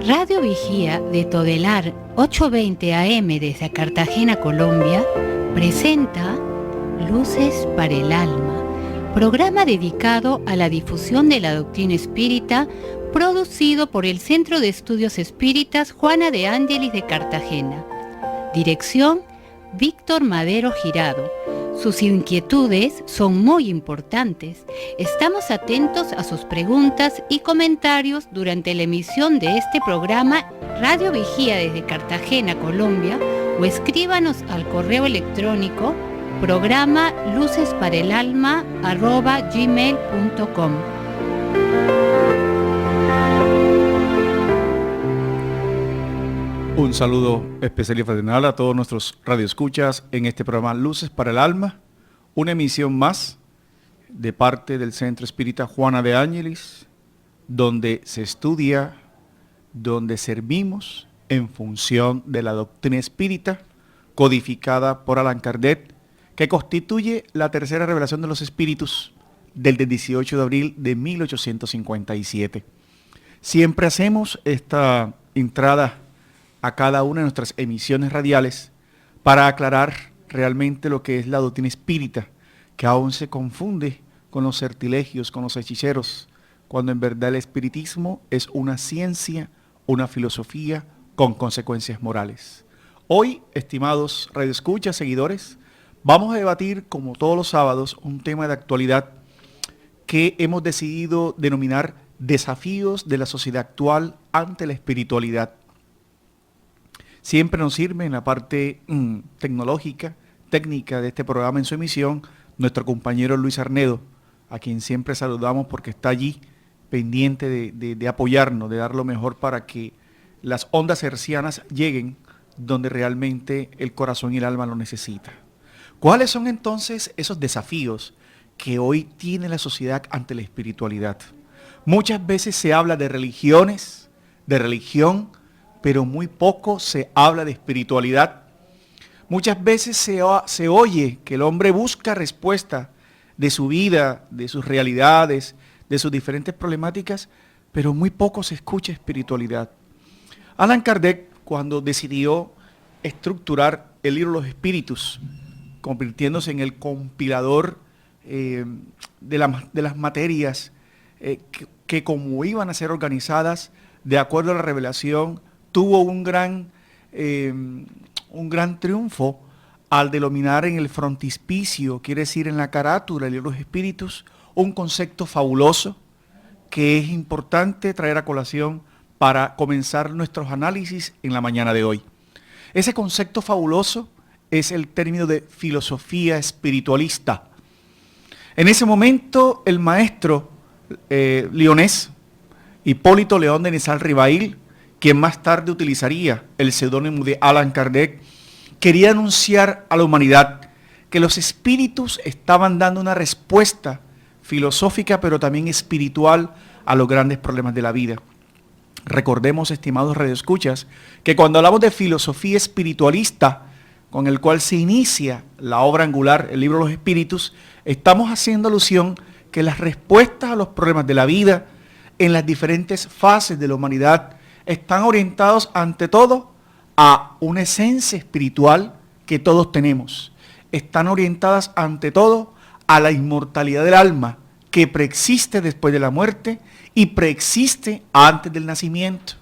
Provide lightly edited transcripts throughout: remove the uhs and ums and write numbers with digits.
Radio Vigía de Todelar 820 AM desde Cartagena, Colombia, presenta Luces para el Alma, programa dedicado a la difusión de la doctrina espírita, producido por el Centro de Estudios Espíritas Juana de Ángelis de Cartagena. Dirección: Víctor Madero Girado. Sus inquietudes son muy importantes. Estamos atentos a sus preguntas y comentarios durante la emisión de este programa Radio Vigía desde Cartagena, Colombia, o escríbanos al correo electrónico programa lucesparaelalma@gmail.com. Un saludo especial y fraternal a todos nuestros radioescuchas en este programa Luces para el Alma, una emisión más de parte del Centro Espírita Juana de Ángelis, donde se estudia, donde servimos en función de la doctrina espírita codificada por Allan Kardec, que constituye la tercera revelación de los espíritus del 18 de abril de 1857. Siempre hacemos esta entrada a cada una de nuestras emisiones radiales para aclarar realmente lo que es la doctrina espírita, que aún se confunde con los sortilegios, con los hechiceros, cuando en verdad el espiritismo es una ciencia, una filosofía con consecuencias morales. Hoy, estimados radioescuchas, seguidores, vamos a debatir, como todos los sábados, un tema de actualidad que hemos decidido denominar desafíos de la sociedad actual ante la espiritualidad. Siempre nos sirve en la parte tecnológica, técnica de este programa en su emisión, nuestro compañero Luis Arnedo, a quien siempre saludamos porque está allí pendiente de apoyarnos, de dar lo mejor para que las ondas hercianas lleguen donde realmente el corazón y el alma lo necesitan. ¿Cuáles son entonces esos desafíos que hoy tiene la sociedad ante la espiritualidad? Muchas veces se habla de religiones, de religión, pero muy poco se habla de espiritualidad. Muchas veces se oye que el hombre busca respuesta de su vida, de sus realidades, de sus diferentes problemáticas, pero muy poco se escucha espiritualidad. Allan Kardec, cuando decidió estructurar el libro de los espíritus, convirtiéndose en el compilador de las materias que como iban a ser organizadas de acuerdo a la revelación, tuvo un gran triunfo al denominar en el frontispicio, quiere decir en la carátula del libro de los espíritus, un concepto fabuloso que es importante traer a colación para comenzar nuestros análisis en la mañana de hoy. Ese concepto fabuloso es el término de filosofía espiritualista. En ese momento el maestro leonés Hipólito León de Nizzar-Ribail, quien más tarde utilizaría el seudónimo de Allan Kardec, quería anunciar a la humanidad que los espíritus estaban dando una respuesta filosófica, pero también espiritual a los grandes problemas de la vida. Recordemos, estimados radioescuchas, que cuando hablamos de filosofía espiritualista, con el cual se inicia la obra angular, el libro de los espíritus, estamos haciendo alusión que las respuestas a los problemas de la vida en las diferentes fases de la humanidad están orientados ante todo a una esencia espiritual que todos tenemos. Están orientadas ante todo a la inmortalidad del alma que preexiste después de la muerte y preexiste antes del nacimiento.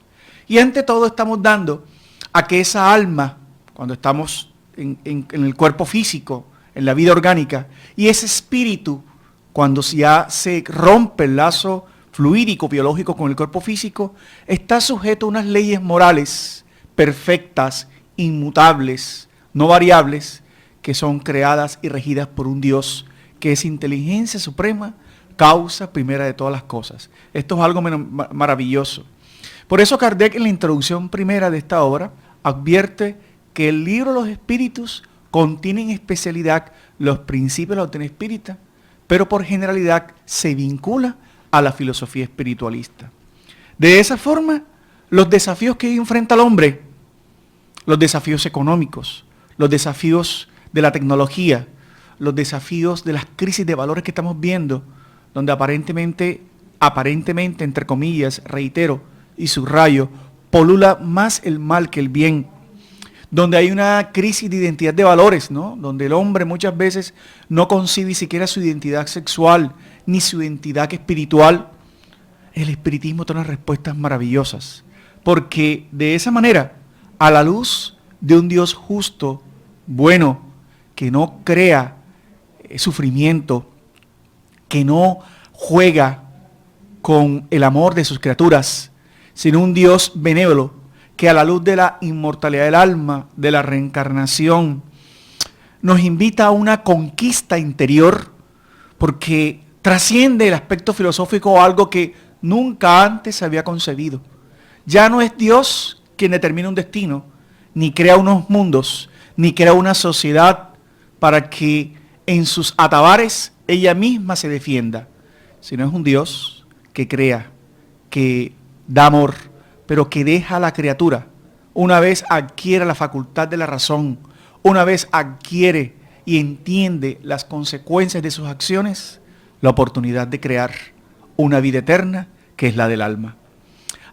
Y ante todo estamos dando a que esa alma, cuando estamos en el cuerpo físico, en la vida orgánica, y ese espíritu, cuando ya se rompe el lazo fluídico, biológico con el cuerpo físico, está sujeto a unas leyes morales perfectas, inmutables, no variables, que son creadas y regidas por un Dios que es inteligencia suprema, causa primera de todas las cosas. Esto es algo maravilloso. Por eso Kardec, en la introducción primera de esta obra, advierte que el libro de los espíritus contiene en especialidad los principios de la doctrina espírita, pero por generalidad se vincula a la filosofía espiritualista. De esa forma, los desafíos que hoy enfrenta el hombre, los desafíos económicos, los desafíos de la tecnología, los desafíos de las crisis de valores que estamos viendo, donde aparentemente, entre comillas, reitero y subrayo, polula más el mal que el bien, donde hay una crisis de identidad de valores, ¿no? Donde el hombre muchas veces no concibe siquiera su identidad sexual ni su identidad espiritual. El espiritismo tiene respuestas maravillosas, porque de esa manera, a la luz de un Dios justo, bueno, que no crea sufrimiento, que no juega con el amor de sus criaturas, sino un Dios benévolo, que a la luz de la inmortalidad del alma, de la reencarnación, nos invita a una conquista interior, porque trasciende el aspecto filosófico a algo que nunca antes se había concebido. Ya no es Dios quien determina un destino, ni crea unos mundos, ni crea una sociedad para que en sus atabares ella misma se defienda, sino es un Dios que crea, que da amor, pero que deja a la criatura, una vez adquiere la facultad de la razón, una vez adquiere y entiende las consecuencias de sus acciones, la oportunidad de crear una vida eterna que es la del alma.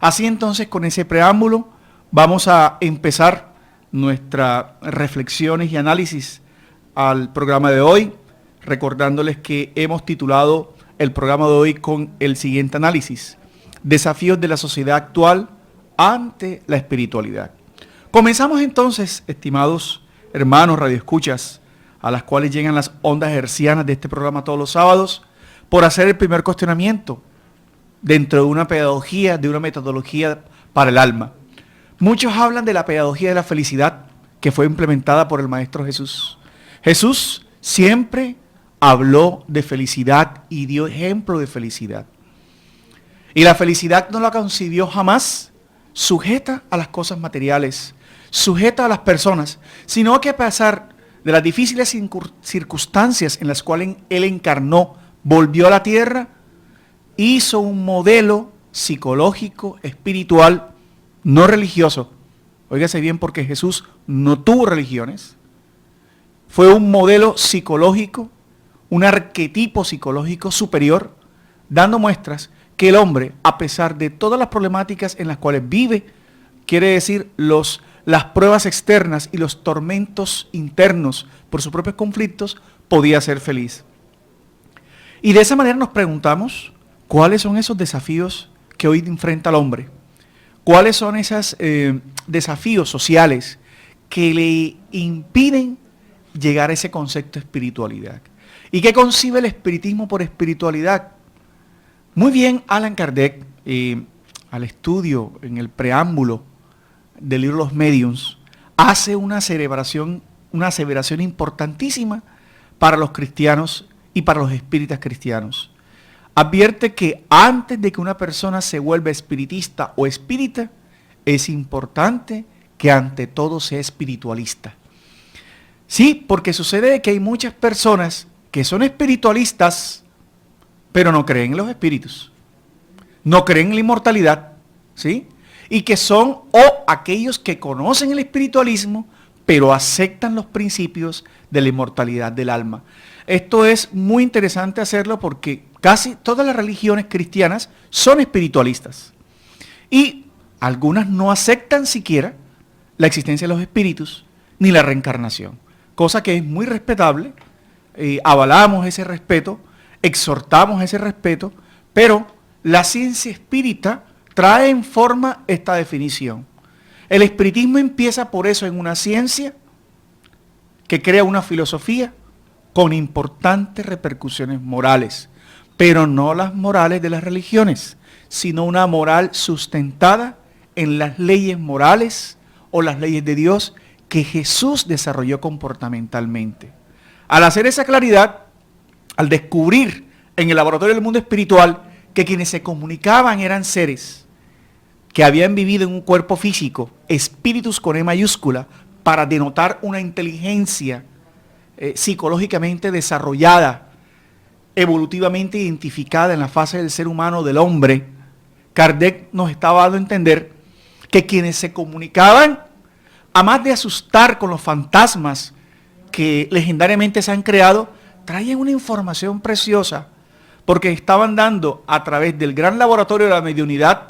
Así entonces, con ese preámbulo, vamos a empezar nuestras reflexiones y análisis al programa de hoy, recordándoles que hemos titulado el programa de hoy con el siguiente análisis: desafíos de la sociedad actual ante la espiritualidad. Comenzamos entonces, estimados hermanos radioescuchas, a las cuales llegan las ondas hercianas de este programa todos los sábados, por hacer el primer cuestionamiento dentro de una pedagogía, de una metodología para el alma. Muchos hablan de la pedagogía de la felicidad que fue implementada por el Maestro Jesús. Jesús siempre habló de felicidad y dio ejemplo de felicidad. Y la felicidad no la concibió jamás sujeta a las cosas materiales, sujeta a las personas, sino que a pesar de las difíciles circunstancias en las cuales Él encarnó, volvió a la tierra, hizo un modelo psicológico, espiritual, no religioso. Óigase bien, porque Jesús no tuvo religiones. Fue un modelo psicológico, un arquetipo psicológico superior, dando muestras que el hombre, a pesar de todas las problemáticas en las cuales vive, quiere decir las pruebas externas y los tormentos internos por sus propios conflictos, podía ser feliz. Y de esa manera nos preguntamos, ¿cuáles son esos desafíos que hoy enfrenta el hombre? ¿Cuáles son esos desafíos sociales que le impiden llegar a ese concepto de espiritualidad? ¿Y qué concibe el espiritismo por espiritualidad? Muy bien, Allan Kardec, al estudio en el preámbulo del libro Los Mediums, hace una aseveración importantísima para los cristianos y para los espíritas cristianos. Advierte que antes de que una persona se vuelva espiritista o espírita, es importante que ante todo sea espiritualista. Sí, porque sucede que hay muchas personas que son espiritualistas, pero no creen en los espíritus, no creen en la inmortalidad, ¿sí? Y que son aquellos que conocen el espiritualismo, pero aceptan los principios de la inmortalidad del alma. Esto es muy interesante hacerlo porque casi todas las religiones cristianas son espiritualistas. Y algunas no aceptan siquiera la existencia de los espíritus ni la reencarnación, cosa que es muy respetable. Avalamos ese respeto, exhortamos ese respeto, pero la ciencia espírita trae en forma esta definición. El espiritismo empieza por eso en una ciencia que crea una filosofía con importantes repercusiones morales, pero no las morales de las religiones, sino una moral sustentada en las leyes morales o las leyes de Dios que Jesús desarrolló comportamentalmente. Al hacer esa claridad, al descubrir en el laboratorio del mundo espiritual que quienes se comunicaban eran seres que habían vivido en un cuerpo físico, espíritus con E mayúscula, para denotar una inteligencia psicológicamente desarrollada, evolutivamente identificada en la fase del ser humano, del hombre, Kardec nos estaba dando a entender que quienes se comunicaban, a más de asustar con los fantasmas que legendariamente se han creado, traían una información preciosa, porque estaban dando a través del gran laboratorio de la mediunidad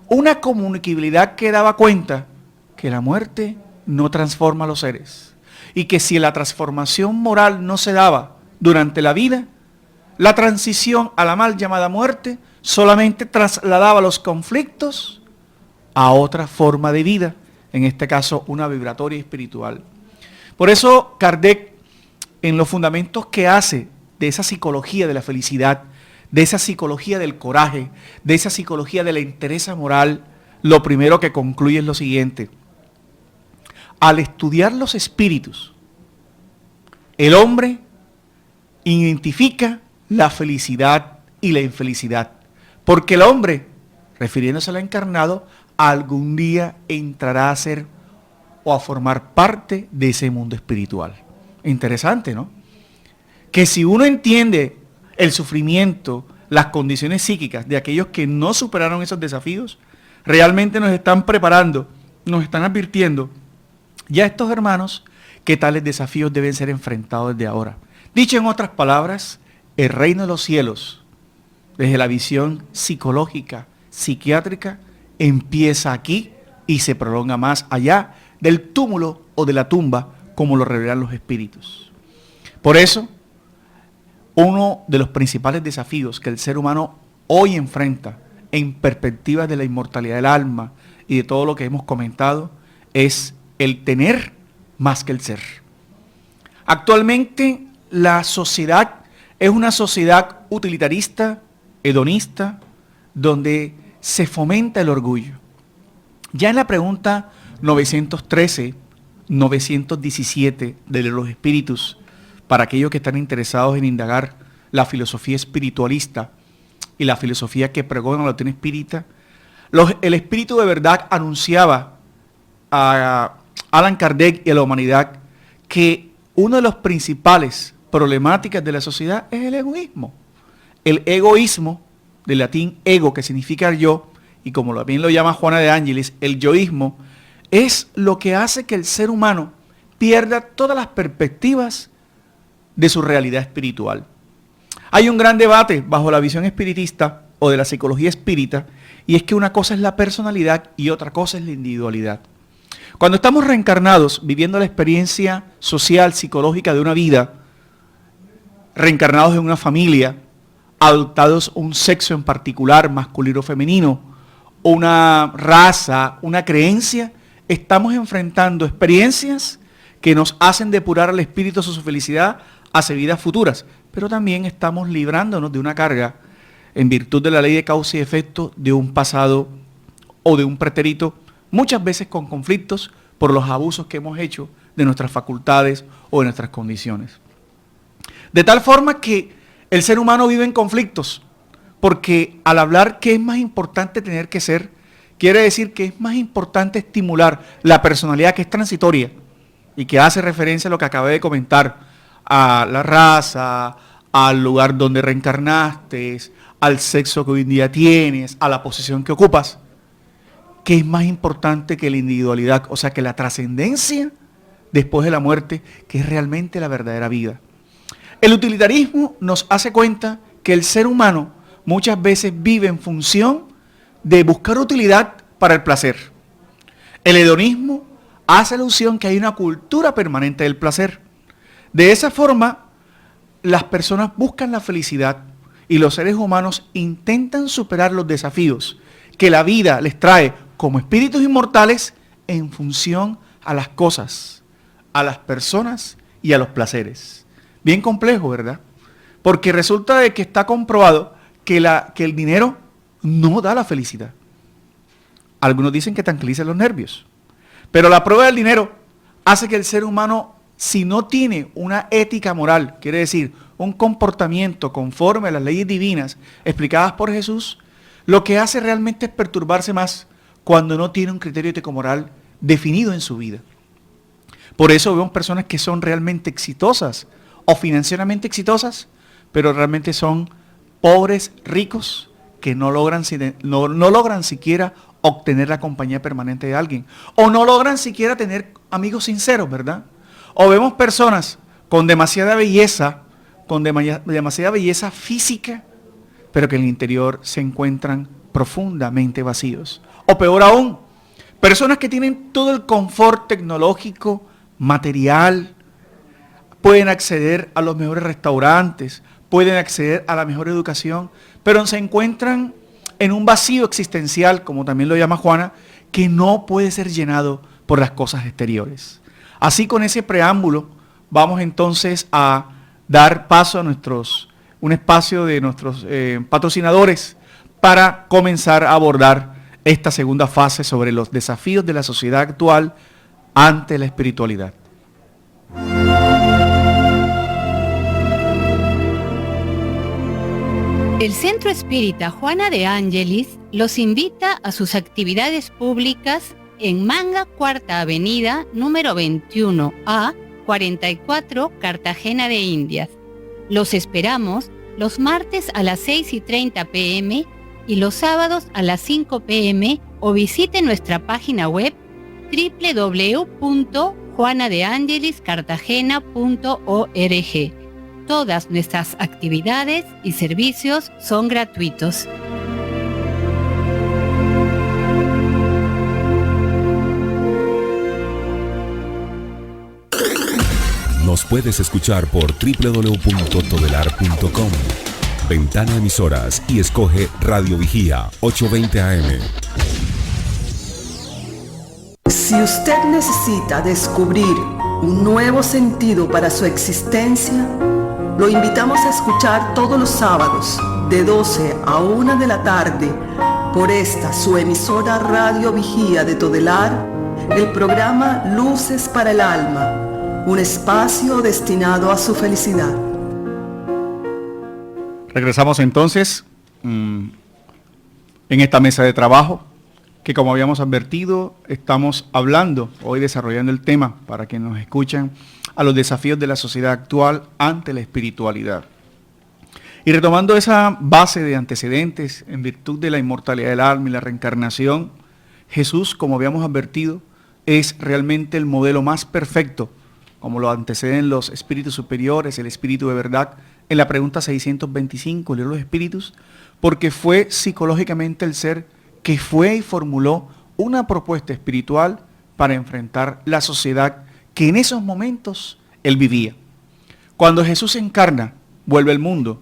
una comunicabilidad que daba cuenta que la muerte no transforma a los seres y que si la transformación moral no se daba durante la vida, la transición a la mal llamada muerte solamente trasladaba los conflictos a otra forma de vida, en este caso una vibratoria espiritual. Por eso Kardec, en los fundamentos que hace de esa psicología de la felicidad, de esa psicología del coraje, de esa psicología de la entereza moral, lo primero que concluye es lo siguiente: al estudiar los espíritus, el hombre identifica la felicidad y la infelicidad, porque el hombre, refiriéndose al encarnado, algún día entrará a ser o a formar parte de ese mundo espiritual. Interesante, ¿no? Que si uno entiende el sufrimiento, las condiciones psíquicas de aquellos que no superaron esos desafíos, realmente nos están preparando, nos están advirtiendo ya estos hermanos que tales desafíos deben ser enfrentados desde ahora. Dicho en otras palabras, el reino de los cielos, desde la visión psicológica, psiquiátrica, empieza aquí y se prolonga más allá del túmulo o de la tumba, como lo revelan los espíritus. Por eso, uno de los principales desafíos que el ser humano hoy enfrenta en perspectiva de la inmortalidad del alma y de todo lo que hemos comentado es el tener más que el ser. Actualmente la sociedad es una sociedad utilitarista, hedonista, donde se fomenta el orgullo. Ya en la pregunta 913, 917 de los espíritus, para aquellos que están interesados en indagar la filosofía espiritualista y la filosofía que pregona la doctrina espírita, el espíritu de verdad anunciaba a Allan Kardec y a la humanidad que una de las principales problemáticas de la sociedad es el egoísmo. El egoísmo, del latín ego, que significa yo, y como bien lo llama Juana de Ángeles, el yoísmo, es lo que hace que el ser humano pierda todas las perspectivas de su realidad espiritual. Hay un gran debate bajo la visión espiritista o de la psicología espírita, y es que una cosa es la personalidad y otra cosa es la individualidad. Cuando estamos reencarnados, viviendo la experiencia social, psicológica de una vida, reencarnados en una familia, adoptados un sexo en particular, masculino o femenino, una raza, una creencia, estamos enfrentando experiencias que nos hacen depurar al espíritu su felicidad hacia vidas futuras, pero también estamos librándonos de una carga en virtud de la ley de causa y efecto de un pasado o de un pretérito, muchas veces con conflictos por los abusos que hemos hecho de nuestras facultades o de nuestras condiciones. De tal forma que el ser humano vive en conflictos, porque al hablar que es más importante tener que ser, quiere decir que es más importante estimular la personalidad que es transitoria y que hace referencia a lo que acabé de comentar, a la raza, al lugar donde reencarnaste, al sexo que hoy en día tienes, a la posición que ocupas, que es más importante que la individualidad, o sea, que la trascendencia después de la muerte, que es realmente la verdadera vida. El utilitarismo nos hace cuenta que el ser humano muchas veces vive en función de buscar utilidad para el placer. El hedonismo hace alusión que hay una cultura permanente del placer. De esa forma, las personas buscan la felicidad y los seres humanos intentan superar los desafíos que la vida les trae como espíritus inmortales en función a las cosas, a las personas y a los placeres. Bien complejo, ¿verdad? Porque resulta de que está comprobado que el dinero no da la felicidad. Algunos dicen que tranquiliza los nervios, pero la prueba del dinero hace que el ser humano, si no tiene una ética moral, quiere decir, un comportamiento conforme a las leyes divinas explicadas por Jesús, lo que hace realmente es perturbarse más cuando no tiene un criterio ético-moral definido en su vida. Por eso vemos personas que son realmente exitosas o financieramente exitosas, pero realmente son pobres, ricos, que no logran siquiera obtener la compañía permanente de alguien, o no logran siquiera tener amigos sinceros, ¿verdad? O vemos personas con demasiada belleza física, pero que en el interior se encuentran profundamente vacíos. O peor aún, personas que tienen todo el confort tecnológico, material, pueden acceder a los mejores restaurantes, pueden acceder a la mejor educación, pero se encuentran en un vacío existencial, como también lo llama Juana, que no puede ser llenado por las cosas exteriores. Así, con ese preámbulo, vamos entonces a dar paso a un espacio de nuestros patrocinadores para comenzar a abordar esta segunda fase sobre los desafíos de la sociedad actual ante la espiritualidad. El Centro Espírita Juana de Ángelis los invita a sus actividades públicas en Manga, Cuarta Avenida, número 21A, 44, Cartagena de Indias. Los esperamos los martes a las 6:30 p.m. y los sábados a las 5 p.m. o visite nuestra página web www.juanadeangeliscartagena.org. Todas nuestras actividades y servicios son gratuitos. Nos puedes escuchar por www.todelar.com. Ventana Emisoras y escoge Radio Vigía 820 AM. Si usted necesita descubrir un nuevo sentido para su existencia, lo invitamos a escuchar todos los sábados de 12 a 1 de la tarde por esta su emisora Radio Vigía de Todelar, el programa Luces para el Alma, un espacio destinado a su felicidad. Regresamos entonces en esta mesa de trabajo que, como habíamos advertido, estamos hablando, hoy desarrollando el tema para que nos escuchen, a los desafíos de la sociedad actual ante la espiritualidad. Y retomando esa base de antecedentes en virtud de la inmortalidad del alma y la reencarnación, Jesús, como habíamos advertido, es realmente el modelo más perfecto, como lo anteceden los espíritus superiores, el espíritu de verdad, en la pregunta 625, el libro de los espíritus, porque fue psicológicamente el ser que fue y formuló una propuesta espiritual para enfrentar la sociedad que en esos momentos él vivía. Cuando Jesús se encarna, vuelve al mundo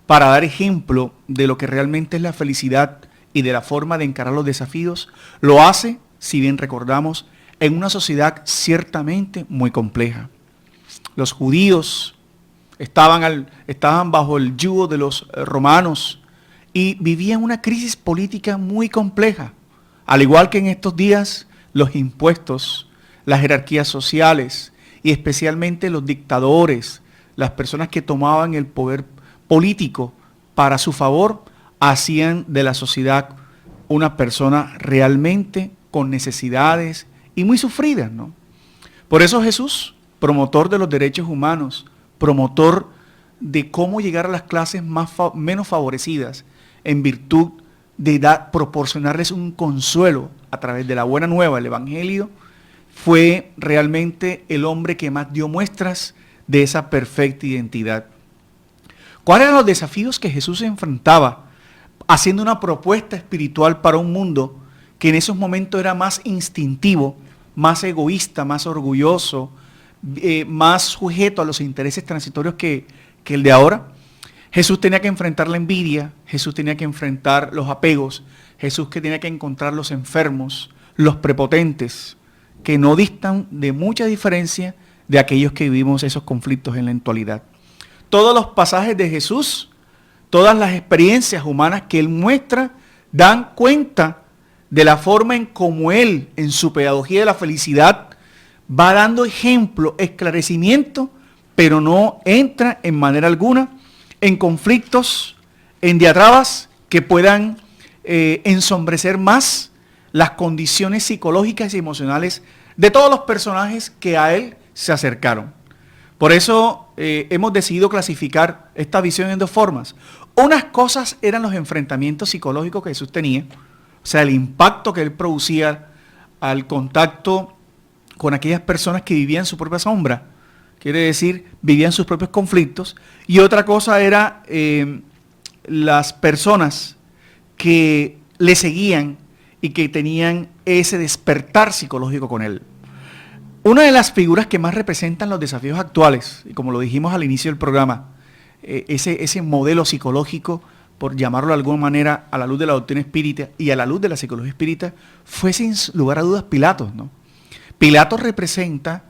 para dar ejemplo de lo que realmente es la felicidad y de la forma de encarar los desafíos, lo hace, si bien recordamos, en una sociedad ciertamente muy compleja. Los judíos estaban bajo el yugo de los romanos y vivían una crisis política muy compleja. Al igual que en estos días, los impuestos, las jerarquías sociales y especialmente los dictadores, las personas que tomaban el poder político para su favor, hacían de la sociedad una persona realmente con necesidades y muy sufridas, ¿no? Por eso Jesús, promotor de los derechos humanos, promotor de cómo llegar a las clases menos favorecidas, en virtud de proporcionarles un consuelo a través de la buena nueva, el Evangelio, fue realmente el hombre que más dio muestras de esa perfecta identidad. ¿Cuáles eran los desafíos que Jesús enfrentaba haciendo una propuesta espiritual para un mundo que en esos momentos era más instintivo, más egoísta, más orgulloso, más sujeto a los intereses transitorios que el de ahora? Jesús tenía que enfrentar la envidia, Jesús tenía que enfrentar los apegos, Jesús que tenía que encontrar los enfermos, los prepotentes, que no distan de mucha diferencia de aquellos que vivimos esos conflictos en la actualidad. Todos los pasajes de Jesús, todas las experiencias humanas que Él muestra, dan cuenta de la forma en cómo Él, en su pedagogía de la felicidad, va dando ejemplo, esclarecimiento, pero no entra en manera alguna en conflictos, en diatrabas que puedan ensombrecer más las condiciones psicológicas y emocionales de todos los personajes que a él se acercaron. Por eso hemos decidido clasificar esta visión en dos formas. Unas cosas eran los enfrentamientos psicológicos que Jesús tenía, o sea, el impacto que él producía al contacto con aquellas personas que vivían su propia sombra, quiere decir, vivían sus propios conflictos. Y otra cosa era las personas que le seguían y que tenían ese despertar psicológico con él. Una de las figuras que más representan los desafíos actuales, y como lo dijimos al inicio del programa, ese modelo psicológico, por llamarlo de alguna manera, a la luz de la doctrina espírita y a la luz de la psicología espírita, fue sin lugar a dudas Pilatos, ¿no? Pilatos representa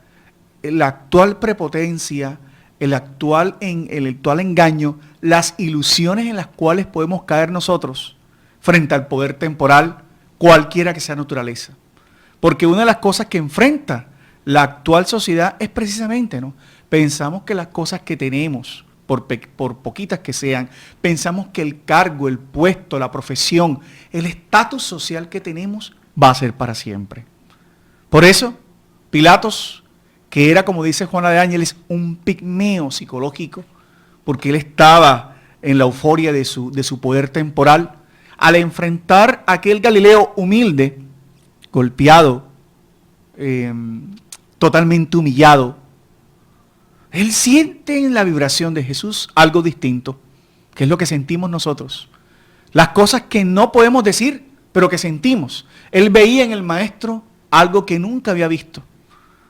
la actual prepotencia, el actual engaño, las ilusiones en las cuales podemos caer nosotros frente al poder temporal, cualquiera que sea naturaleza. Porque una de las cosas que enfrenta la actual sociedad es precisamente, ¿no? Pensamos que las cosas que tenemos, por poquitas que sean, pensamos que el cargo, el puesto, la profesión, el estatus social que tenemos va a ser para siempre. Por eso, Pilatos, que era, como dice Juana de Ángeles, un pigmeo psicológico, porque él estaba en la euforia de su poder temporal, al enfrentar a aquel Galileo humilde, golpeado, totalmente humillado, él siente en la vibración de Jesús algo distinto, que es lo que sentimos nosotros. Las cosas que no podemos decir, pero que sentimos. Él veía en el maestro algo que nunca había visto.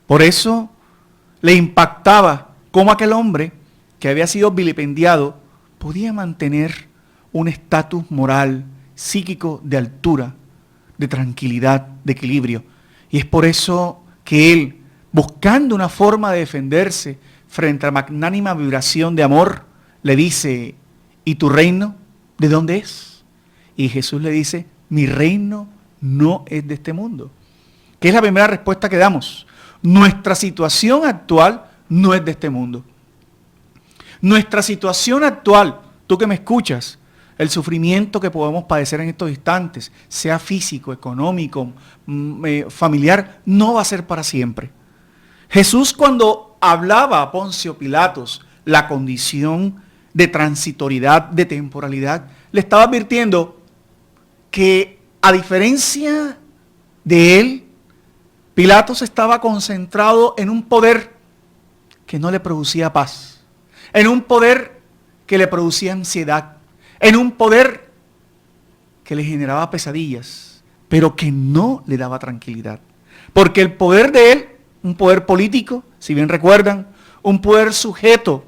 Por eso le impactaba cómo aquel hombre que había sido vilipendiado podía mantener un estatus moral, psíquico de altura, de tranquilidad, de equilibrio. Y es por eso que él, buscando una forma de defenderse frente a la magnánima vibración de amor, le dice, ¿y tu reino de dónde es? Y Jesús le dice, mi reino no es de este mundo. ¿Qué es la primera respuesta que damos? Nuestra situación actual no es de este mundo. Nuestra situación actual, tú que me escuchas, el sufrimiento que podemos padecer en estos instantes, sea físico, económico, familiar, no va a ser para siempre. Jesús, cuando hablaba a Poncio Pilatos la condición de transitoriedad, de temporalidad, le estaba advirtiendo que, a diferencia de él, Pilatos estaba concentrado en un poder que no le producía paz, en un poder que le producía ansiedad, en un poder que le generaba pesadillas, pero que no le daba tranquilidad. Porque el poder de él, un poder político, si bien recuerdan, un poder sujeto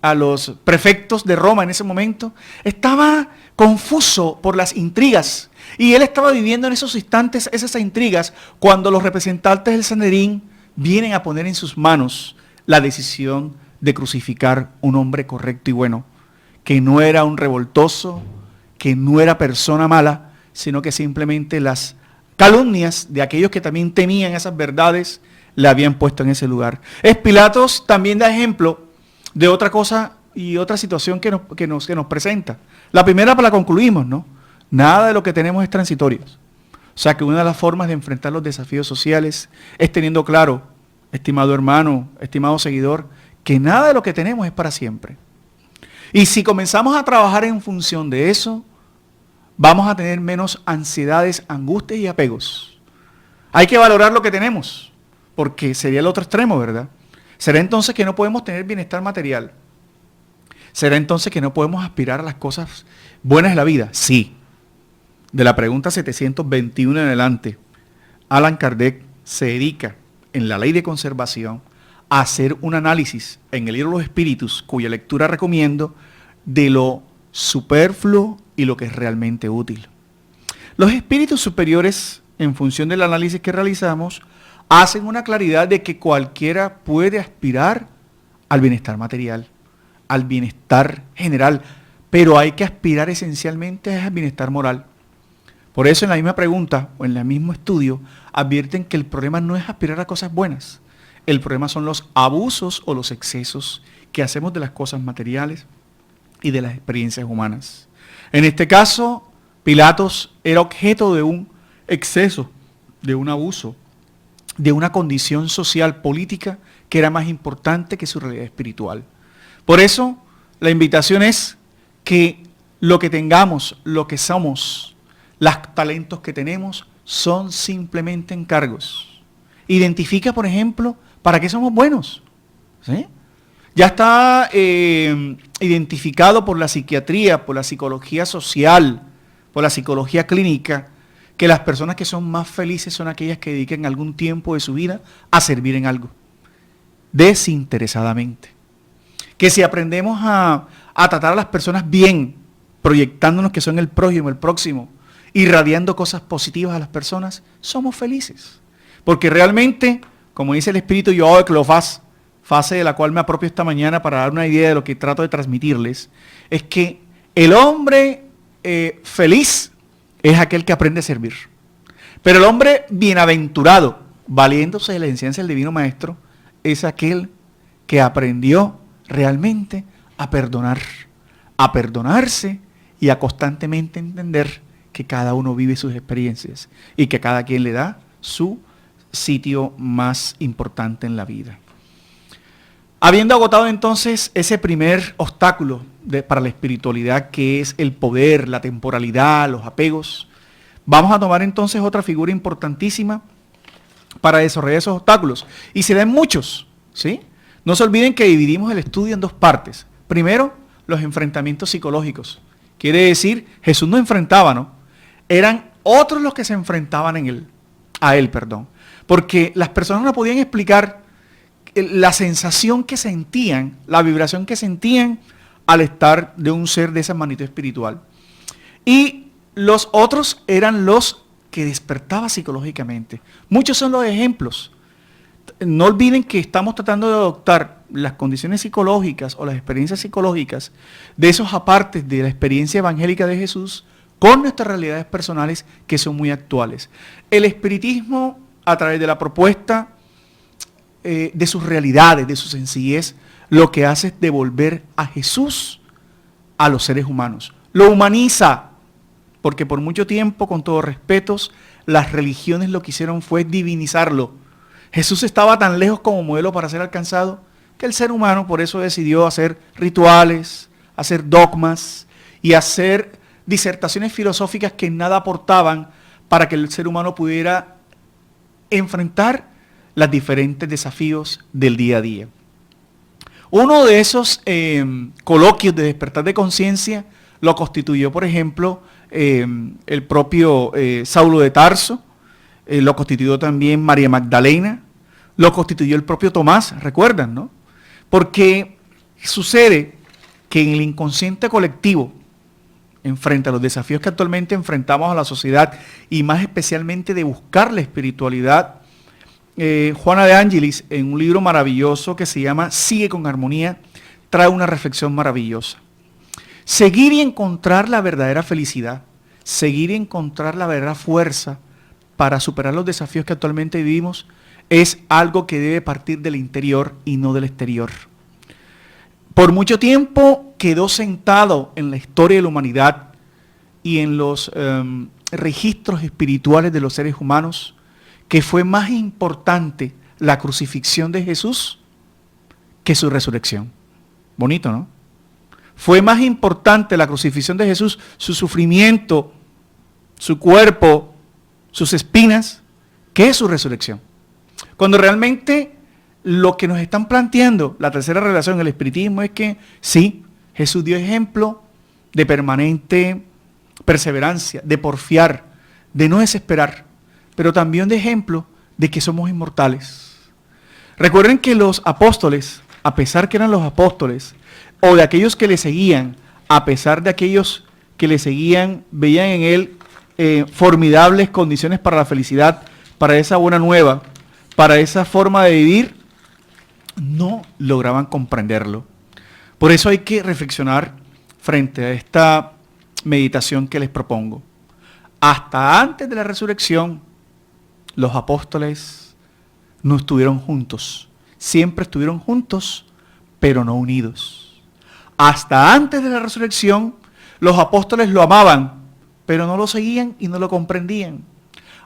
a los prefectos de Roma en ese momento, estaba confuso por las intrigas. Y él estaba viviendo en esos instantes esas intrigas cuando los representantes del Sanedrín vienen a poner en sus manos la decisión de crucificar un hombre correcto y bueno, que no era un revoltoso, que no era persona mala, sino que simplemente las calumnias de aquellos que también temían esas verdades le habían puesto en ese lugar. Pilatos también da ejemplo de otra cosa y otra situación que nos presenta. La primera, para la concluimos, ¿no? Nada de lo que tenemos es transitorio. O sea que una de las formas de enfrentar los desafíos sociales es teniendo claro, estimado hermano, estimado seguidor, que nada de lo que tenemos es para siempre. Y si comenzamos a trabajar en función de eso, vamos a tener menos ansiedades, angustias y apegos. Hay que valorar lo que tenemos, porque sería el otro extremo, ¿verdad? ¿Será entonces que no podemos tener bienestar material? ¿Será entonces que no podemos aspirar a las cosas buenas de la vida? Sí. De la pregunta 721 en adelante, Allan Kardec se dedica en la Ley de Conservación a hacer un análisis en el libro de los Espíritus, cuya lectura recomiendo, de lo superfluo y lo que es realmente útil. Los espíritus superiores, en función del análisis que realizamos, hacen una claridad de que cualquiera puede aspirar al bienestar material, al bienestar general, pero hay que aspirar esencialmente al bienestar moral. Por eso en la misma pregunta o en el mismo estudio advierten que el problema no es aspirar a cosas buenas, el problema son los abusos o los excesos que hacemos de las cosas materiales y de las experiencias humanas. En este caso, Pilatos era objeto de un exceso, de un abuso, de una condición social política que era más importante que su realidad espiritual. Por eso, la invitación es que lo que tengamos, lo que somos, los talentos que tenemos, son simplemente encargos. Identifica, por ejemplo, para qué somos buenos. ¿Sí? Ya está identificado por la psiquiatría, por la psicología social, por la psicología clínica, que las personas que son más felices son aquellas que dediquen algún tiempo de su vida a servir en algo, desinteresadamente. Que si aprendemos a tratar a las personas bien, proyectándonos que son el prójimo, el próximo, irradiando cosas positivas a las personas, somos felices. Porque realmente, como dice el espíritu Yoel Clofaz, fase de la cual me apropio esta mañana para dar una idea de lo que trato de transmitirles, es que el hombre feliz es aquel que aprende a servir. Pero el hombre bienaventurado, valiéndose de la enseñanza del Divino Maestro, es aquel que aprendió realmente a perdonar, a perdonarse y a constantemente entender que cada uno vive sus experiencias y que cada quien le da su sitio más importante en la vida. Habiendo agotado entonces ese primer obstáculo para la espiritualidad, que es el poder, la temporalidad, los apegos, vamos a tomar entonces otra figura importantísima para desarrollar esos obstáculos. Y se dan muchos, ¿sí? No se olviden que dividimos el estudio en dos partes. Primero, los enfrentamientos psicológicos. Quiere decir, Jesús no enfrentaba, ¿no? Eran otros los que se enfrentaban a él. Porque las personas no podían explicar la sensación que sentían, la vibración que sentían al estar de un ser de esa magnitud espiritual. Y los otros eran los que despertaba psicológicamente. Muchos son los ejemplos. No olviden que estamos tratando de adoptar las condiciones psicológicas o las experiencias psicológicas de esos apartes de la experiencia evangélica de Jesús con nuestras realidades personales que son muy actuales. El espiritismo, a través de la propuesta de sus realidades, de su sencillez, lo que hace es devolver a Jesús a los seres humanos. Lo humaniza, porque por mucho tiempo, con todos respetos, las religiones lo que hicieron fue divinizarlo. Jesús estaba tan lejos como modelo para ser alcanzado que el ser humano por eso decidió hacer rituales, hacer dogmas y hacer disertaciones filosóficas que nada aportaban para que el ser humano pudiera enfrentar los diferentes desafíos del día a día. Uno de esos coloquios de despertar de conciencia lo constituyó, por ejemplo, el propio Saulo de Tarso, lo constituyó también María Magdalena, lo constituyó el propio Tomás, recuerdan, ¿no? Porque sucede que en el inconsciente colectivo, frente a los desafíos que actualmente enfrentamos a la sociedad y más especialmente de buscar la espiritualidad, Juana de Ángelis, en un libro maravilloso que se llama Sigue con Armonía, trae una reflexión maravillosa. Seguir y encontrar la verdadera felicidad, seguir y encontrar la verdadera fuerza para superar los desafíos que actualmente vivimos es algo que debe partir del interior y no del exterior. Por mucho tiempo quedó sentado en la historia de la humanidad y en los registros espirituales de los seres humanos que fue más importante la crucifixión de Jesús que su resurrección. Bonito, ¿no? Fue más importante la crucifixión de Jesús, su sufrimiento, su cuerpo, sus espinas, que su resurrección. Cuando realmente lo que nos están planteando, la tercera revelación del espiritismo, es que sí, Jesús dio ejemplo de permanente perseverancia, de porfiar, de no desesperar, pero también de ejemplo de que somos inmortales. Recuerden que los apóstoles, a pesar que eran los apóstoles, o de aquellos que le seguían, a pesar de aquellos que le seguían, veían en él formidables condiciones para la felicidad, para esa buena nueva, para esa forma de vivir, no lograban comprenderlo. Por eso hay que reflexionar frente a esta meditación que les propongo. Hasta antes de la resurrección, los apóstoles no estuvieron juntos. Siempre estuvieron juntos, pero no unidos. Hasta antes de la resurrección, los apóstoles lo amaban, pero no lo seguían y no lo comprendían.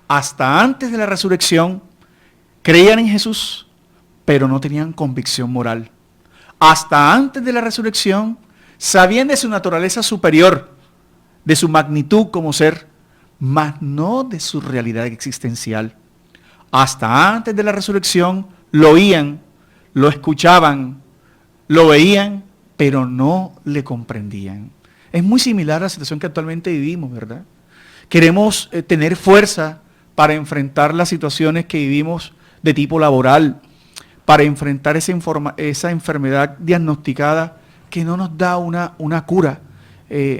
Hasta antes de la resurrección, creían en Jesús, pero no tenían convicción moral. Hasta antes de la resurrección, sabían de su naturaleza superior, de su magnitud como ser, mas no de su realidad existencial. Hasta antes de la resurrección, lo oían, lo escuchaban, lo veían, pero no le comprendían. Es muy similar a la situación que actualmente vivimos, ¿verdad? Queremos tener fuerza para enfrentar las situaciones que vivimos de tipo laboral, para enfrentar esa enfermedad diagnosticada que no nos da una cura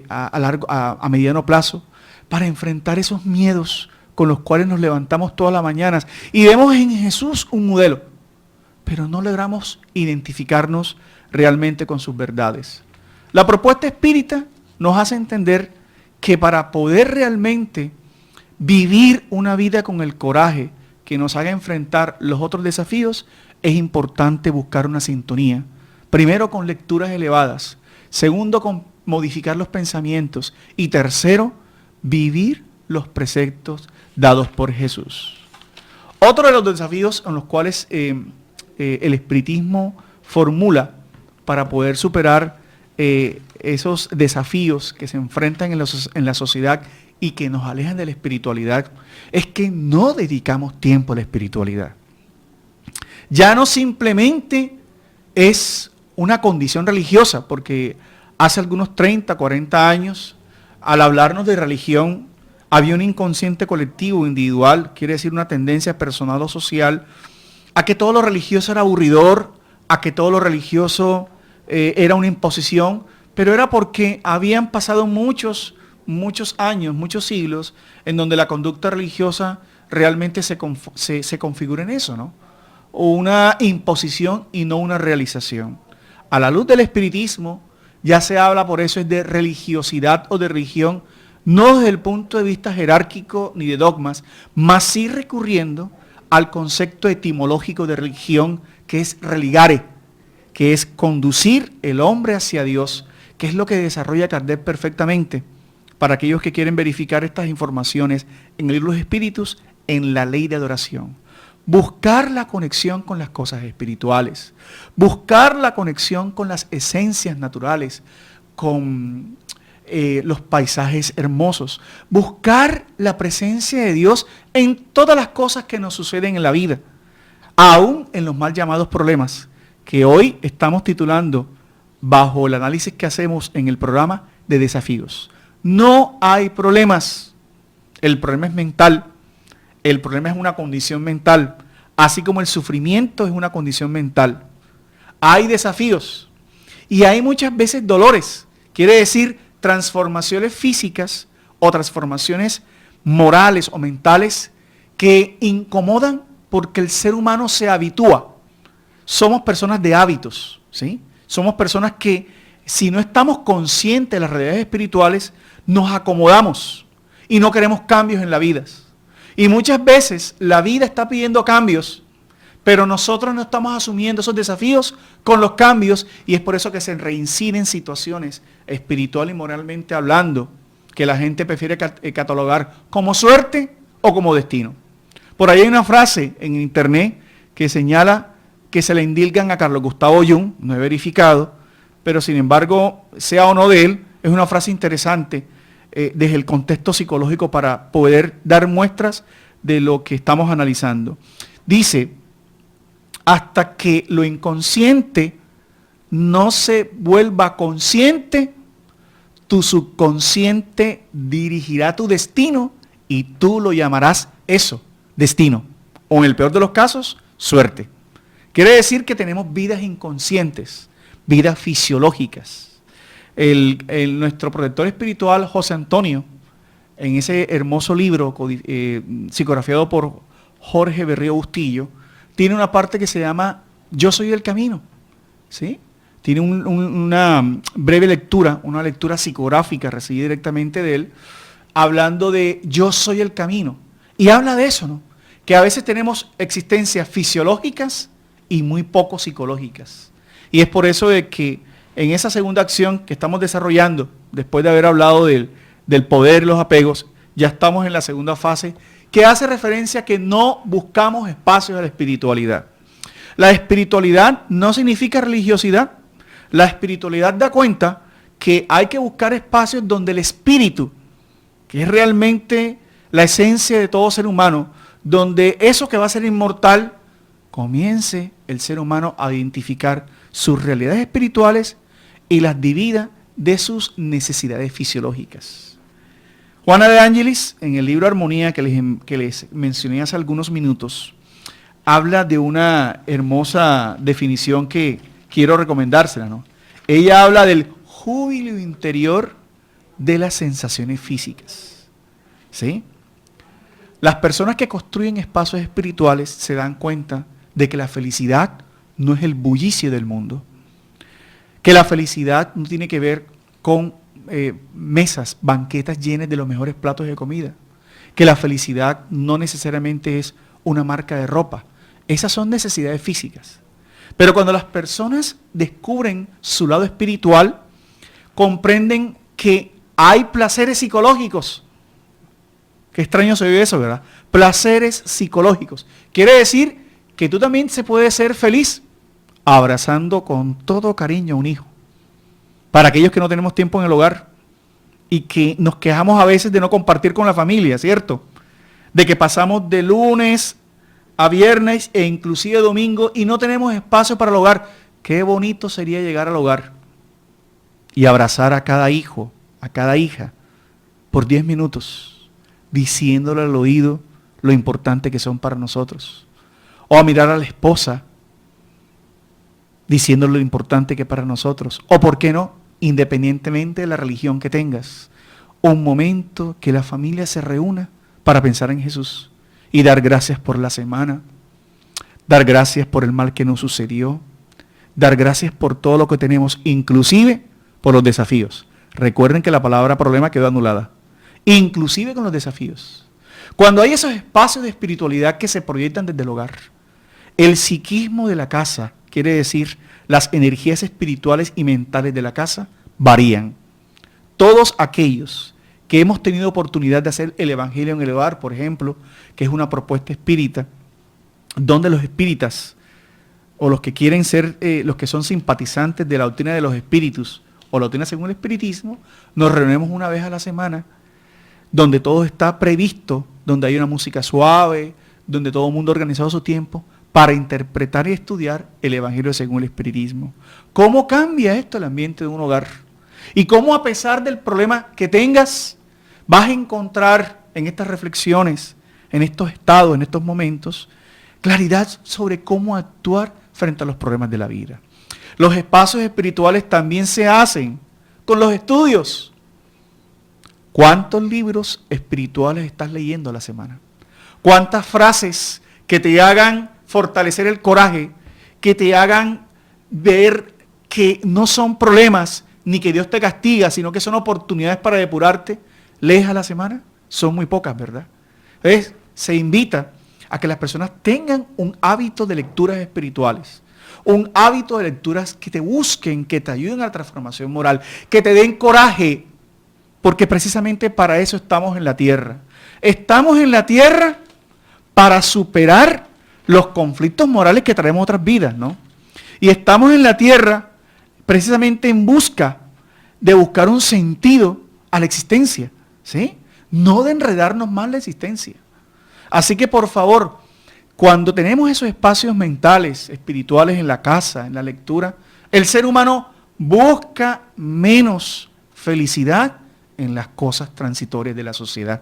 a mediano plazo, para enfrentar esos miedos con los cuales nos levantamos todas las mañanas y vemos en Jesús un modelo, pero no logramos identificarnos realmente con sus verdades. La propuesta espírita nos hace entender que para poder realmente vivir una vida con el coraje que nos haga enfrentar los otros desafíos, es importante buscar una sintonía. Primero, con lecturas elevadas. Segundo, con modificar los pensamientos. Y tercero, vivir los preceptos dados por Jesús. Otro de los desafíos en los cuales el espiritismo formula para poder superar esos desafíos que se enfrentan en la sociedad y que nos alejan de la espiritualidad, es que no dedicamos tiempo a la espiritualidad. Ya no simplemente es una condición religiosa, porque hace algunos 30, 40 años, al hablarnos de religión, había un inconsciente colectivo, individual, quiere decir una tendencia personal o social, a que todo lo religioso era aburridor, a que todo lo religioso era una imposición, pero era porque habían pasado muchos años, muchos siglos, en donde la conducta religiosa realmente se configura en eso, ¿no? Una imposición y no una realización. A la luz del espiritismo, ya se habla por eso es de religiosidad o de religión, no desde el punto de vista jerárquico ni de dogmas, mas sí recurriendo al concepto etimológico de religión, que es religare, que es conducir el hombre hacia Dios, que es lo que desarrolla Kardec perfectamente. Para aquellos que quieren verificar estas informaciones en el libro de los Espíritus, en la ley de adoración. Buscar la conexión con las cosas espirituales, buscar la conexión con las esencias naturales, con los paisajes hermosos, buscar la presencia de Dios en todas las cosas que nos suceden en la vida, aún en los mal llamados problemas, que hoy estamos titulando, bajo el análisis que hacemos en el programa, de desafíos. No hay problemas, el problema es mental, el problema es una condición mental, así como el sufrimiento es una condición mental. Hay desafíos y hay muchas veces dolores, quiere decir transformaciones físicas o transformaciones morales o mentales que incomodan porque el ser humano se habitúa. Somos personas de hábitos, ¿sí? Somos personas que si no estamos conscientes de las realidades espirituales, nos acomodamos y no queremos cambios en la vida. Y muchas veces la vida está pidiendo cambios, pero nosotros no estamos asumiendo esos desafíos con los cambios, y es por eso que se reinciden situaciones espiritual y moralmente hablando, que la gente prefiere catalogar como suerte o como destino. Por ahí hay una frase en internet que señala que se le indilgan a Carlos Gustavo Jung, no he verificado, pero sin embargo, sea o no de él, es una frase interesante desde el contexto psicológico para poder dar muestras de lo que estamos analizando. Dice, hasta que lo inconsciente no se vuelva consciente, tu subconsciente dirigirá tu destino y tú lo llamarás eso, destino. O en el peor de los casos, suerte. Quiere decir que tenemos vidas inconscientes, vidas fisiológicas. Nuestro protector espiritual, José Antonio, en ese hermoso libro psicografiado por Jorge Berrío Bustillo, tiene una parte que se llama Yo soy el camino, ¿sí? Tiene una breve lectura, una lectura psicográfica recibida directamente de él, hablando de yo soy el camino. Y habla de eso, ¿no? Que a veces tenemos existencias fisiológicas y muy poco psicológicas. Y es por eso de que en esa segunda acción que estamos desarrollando, después de haber hablado del poder y los apegos, ya estamos en la segunda fase, que hace referencia a que no buscamos espacios a la espiritualidad. La espiritualidad no significa religiosidad. La espiritualidad da cuenta que hay que buscar espacios donde el espíritu, que es realmente la esencia de todo ser humano, donde eso que va a ser inmortal, comience el ser humano a identificar sus realidades espirituales y las divida de sus necesidades fisiológicas. Juana de Ángelis, en el libro Armonía que les mencioné hace algunos minutos, habla de una hermosa definición que quiero recomendársela, ¿no? Ella habla del júbilo interior de las sensaciones físicas, ¿sí? Las personas que construyen espacios espirituales se dan cuenta de que la felicidad no es el bullicio del mundo, que la felicidad no tiene que ver con mesas, banquetas llenas de los mejores platos de comida, que la felicidad no necesariamente es una marca de ropa. Esas son necesidades físicas. Pero cuando las personas descubren su lado espiritual, comprenden que hay placeres psicológicos. Qué extraño se oye eso, ¿verdad? Placeres psicológicos. Quiere decir que tú también se puedes ser feliz abrazando con todo cariño a un hijo. Para aquellos que no tenemos tiempo en el hogar y que nos quejamos a veces de no compartir con la familia, ¿cierto? De que pasamos de lunes a viernes e inclusive domingo y no tenemos espacio para el hogar. Qué bonito sería llegar al hogar y abrazar a cada hijo, a cada hija, por 10 minutos, diciéndole al oído lo importante que son para nosotros. O a mirar a la esposa, diciéndole lo importante que es para nosotros. O, ¿por qué no? Independientemente de la religión que tengas, un momento que la familia se reúna para pensar en Jesús y dar gracias por la semana, dar gracias por el mal que nos sucedió, dar gracias por todo lo que tenemos, inclusive por los desafíos. Recuerden que la palabra problema quedó anulada, inclusive con los desafíos. Cuando hay esos espacios de espiritualidad que se proyectan desde el hogar, el psiquismo de la casa, quiere decir las energías espirituales y mentales de la casa, varían. Todos aquellos que hemos tenido oportunidad de hacer el Evangelio en el hogar, por ejemplo, que es una propuesta espírita, donde los espíritas, o los que quieren ser, los que son simpatizantes de la doctrina de los espíritus, o la doctrina según el espiritismo, nos reunimos una vez a la semana, donde todo está previsto, donde hay una música suave, donde todo el mundo ha organizado su tiempo, para interpretar y estudiar el Evangelio según el espiritismo. ¿Cómo cambia esto el ambiente de un hogar? Y cómo, a pesar del problema que tengas, vas a encontrar en estas reflexiones, en estos estados, en estos momentos, claridad sobre cómo actuar frente a los problemas de la vida. Los espacios espirituales también se hacen con los estudios. ¿Cuántos libros espirituales estás leyendo a la semana? ¿Cuántas frases que te hagan fortalecer el coraje, que te hagan ver que no son problemas ni que Dios te castiga, sino que son oportunidades para depurarte, lees a la semana? Son muy pocas, ¿verdad? Entonces, se invita a que las personas tengan un hábito de lecturas espirituales, un hábito de lecturas que te busquen, que te ayuden a la transformación moral, que te den coraje, porque precisamente para eso estamos en la tierra. Estamos en la tierra para superar los conflictos morales que traemos otras vidas, ¿no? Y estamos en la tierra precisamente en busca de buscar un sentido a la existencia, ¿sí? No de enredarnos más la existencia. Así que, por favor, cuando tenemos esos espacios mentales, espirituales en la casa, en la lectura, el ser humano busca menos felicidad en las cosas transitorias de la sociedad.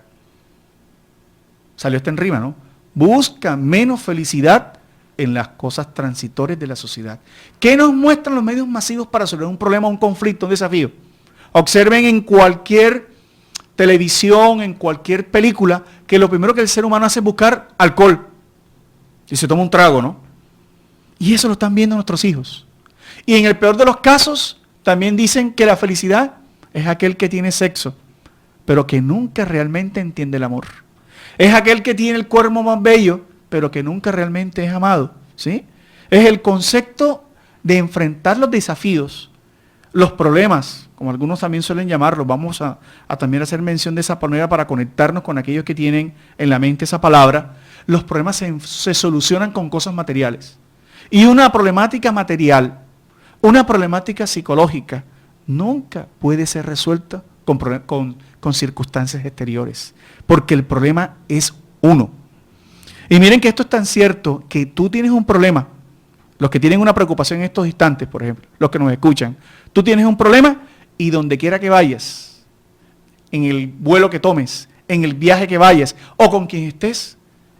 Salió esta en rima, ¿no? Busca menos felicidad en las cosas transitorias de la sociedad. ¿Qué nos muestran los medios masivos para resolver un problema, un conflicto, un desafío? Observen en cualquier televisión, en cualquier película, que lo primero que el ser humano hace es buscar alcohol. Y se toma un trago, ¿no? Y eso lo están viendo nuestros hijos. Y en el peor de los casos, también dicen que la felicidad es aquel que tiene sexo, pero que nunca realmente entiende el amor. Es aquel que tiene el cuerpo más bello, pero que nunca realmente es amado, ¿sí? Es el concepto de enfrentar los desafíos, los problemas, como algunos también suelen llamarlos. Vamos a también hacer mención de esa palabra para conectarnos con aquellos que tienen en la mente esa palabra. Los problemas se solucionan con cosas materiales. Y una problemática material, una problemática psicológica, nunca puede ser resuelta con circunstancias exteriores, porque el problema es uno. Y miren que esto es tan cierto, que tú tienes un problema, los que tienen una preocupación en estos instantes, por ejemplo, los que nos escuchan, tú tienes un problema y donde quiera que vayas, en el vuelo que tomes, en el viaje que vayas o con quien estés,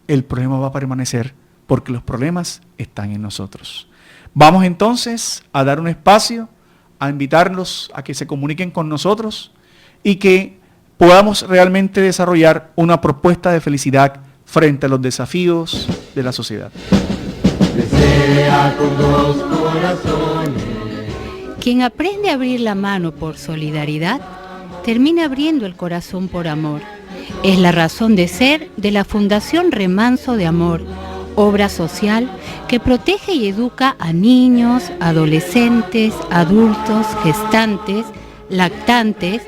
el problema va a permanecer porque los problemas están en nosotros. Vamos entonces a dar un espacio, a invitarlos a que se comuniquen con nosotros y que podamos realmente desarrollar una propuesta de felicidad frente a los desafíos de la sociedad. Desea con dos corazones. Quien aprende a abrir la mano por solidaridad, termina abriendo el corazón por amor. Es la razón de ser de la Fundación Remanso de Amor, obra social que protege y educa a niños, adolescentes, adultos, gestantes, lactantes,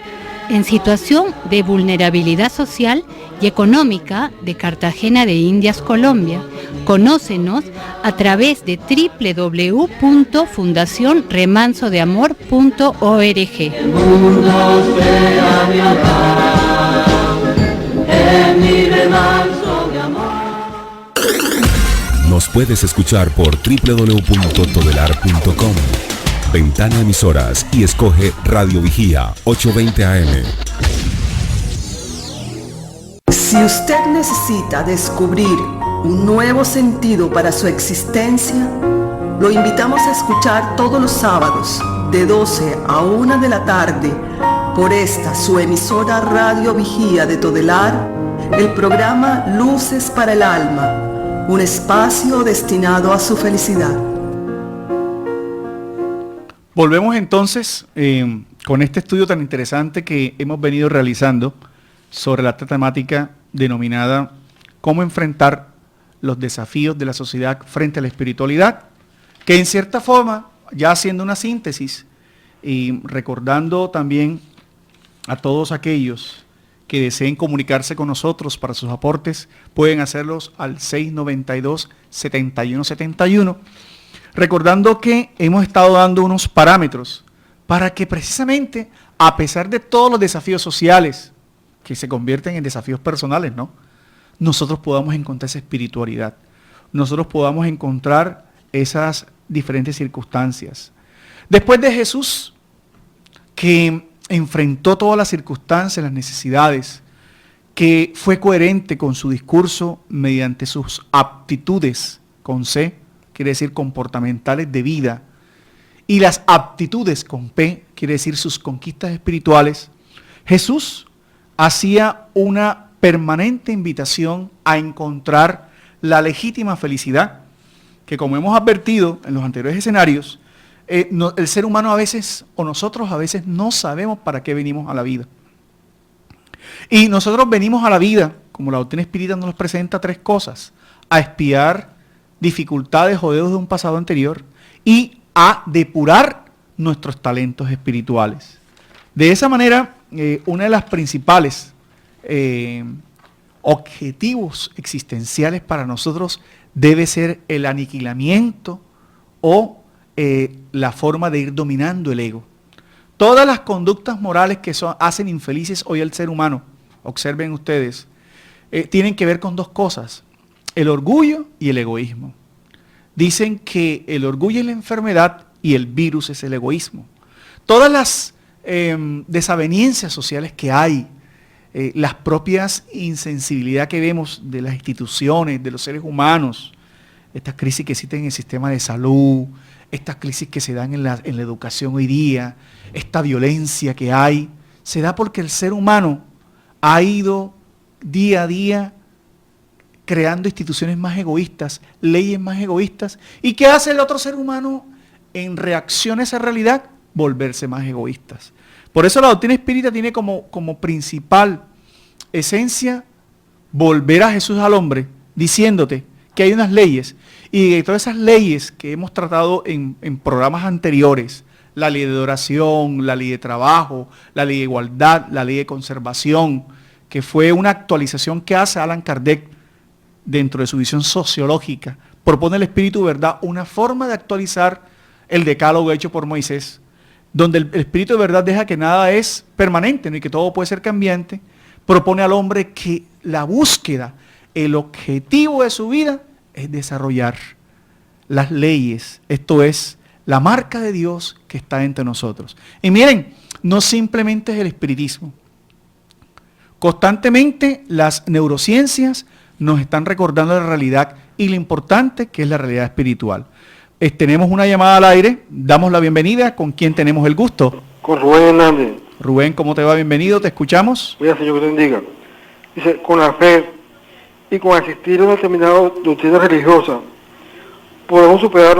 en situación de vulnerabilidad social y económica de Cartagena de Indias, Colombia. Conócenos a través de www.fundacionremansodeamor.org. El mundo sea mi hogar, en mi remanso de amor. Nos puedes escuchar por www.todelar.com. Ventana Emisoras y escoge Radio Vigía 820 AM. Si usted necesita descubrir un nuevo sentido para su existencia, lo invitamos a escuchar todos los sábados de 12 a 1 de la tarde por esta su emisora Radio Vigía de Todelar, el programa Luces para el Alma, un espacio destinado a su felicidad. Volvemos entonces con este estudio tan interesante que hemos venido realizando sobre la temática denominada cómo enfrentar los desafíos de la sociedad frente a la espiritualidad, que en cierta forma, ya haciendo una síntesis y recordando también a todos aquellos que deseen comunicarse con nosotros para sus aportes, pueden hacerlos al 692-7171, recordando que hemos estado dando unos parámetros para que precisamente, a pesar de todos los desafíos sociales que se convierten en desafíos personales, ¿no?, nosotros podamos encontrar esa espiritualidad, nosotros podamos encontrar esas diferentes circunstancias. Después de Jesús, que enfrentó todas las circunstancias, las necesidades, que fue coherente con su discurso mediante sus aptitudes, con C, quiere decir comportamentales de vida, y las aptitudes con P, quiere decir sus conquistas espirituales, Jesús hacía una permanente invitación a encontrar la legítima felicidad, que como hemos advertido en los anteriores escenarios, el ser humano a veces, o nosotros a veces no sabemos para qué venimos a la vida. Y nosotros venimos a la vida, como la doctrina espírita nos presenta, tres cosas: a expiar dificultades o dedos de un pasado anterior y a depurar nuestros talentos espirituales. De esa manera, una de las principales objetivos existenciales para nosotros debe ser el aniquilamiento o la forma de ir dominando el ego. Todas las conductas morales que hacen infelices hoy al ser humano, observen ustedes, tienen que ver con dos cosas: el orgullo y el egoísmo. Dicen que el orgullo es la enfermedad y el virus es el egoísmo. Todas las desavenencias sociales que hay, las propias insensibilidad que vemos de las instituciones, de los seres humanos, estas crisis que existen en el sistema de salud, estas crisis que se dan en la educación hoy día, esta violencia que hay, se da porque el ser humano ha ido día a día creando instituciones más egoístas, leyes más egoístas. ¿Y qué hace el otro ser humano en reacción a esa realidad? Volverse más egoístas. Por eso la doctrina espírita tiene como principal esencia volver a Jesús al hombre, diciéndote que hay unas leyes, y de todas esas leyes que hemos tratado en programas anteriores, la ley de oración, la ley de trabajo, la ley de igualdad, la ley de conservación, que fue una actualización que hace Allan Kardec dentro de su visión sociológica, propone el Espíritu de Verdad una forma de actualizar el decálogo hecho por Moisés, donde el Espíritu de Verdad deja que nada es permanente, ¿no?, y que todo puede ser cambiante. Propone al hombre que la búsqueda, el objetivo de su vida es desarrollar las leyes, esto es, la marca de Dios que está entre nosotros. Y miren, no simplemente es el espiritismo. Constantemente las neurociencias nos están recordando la realidad y lo importante que es la realidad espiritual. Tenemos una llamada al aire, damos la bienvenida. ¿Con quién tenemos el gusto? Con Rubén Hernández. Rubén, ¿cómo te va? Bienvenido, te escuchamos. Mira, Señor, que te bendiga. Dice, con la fe y con asistir a una determinada doctrina religiosa, ¿podemos superar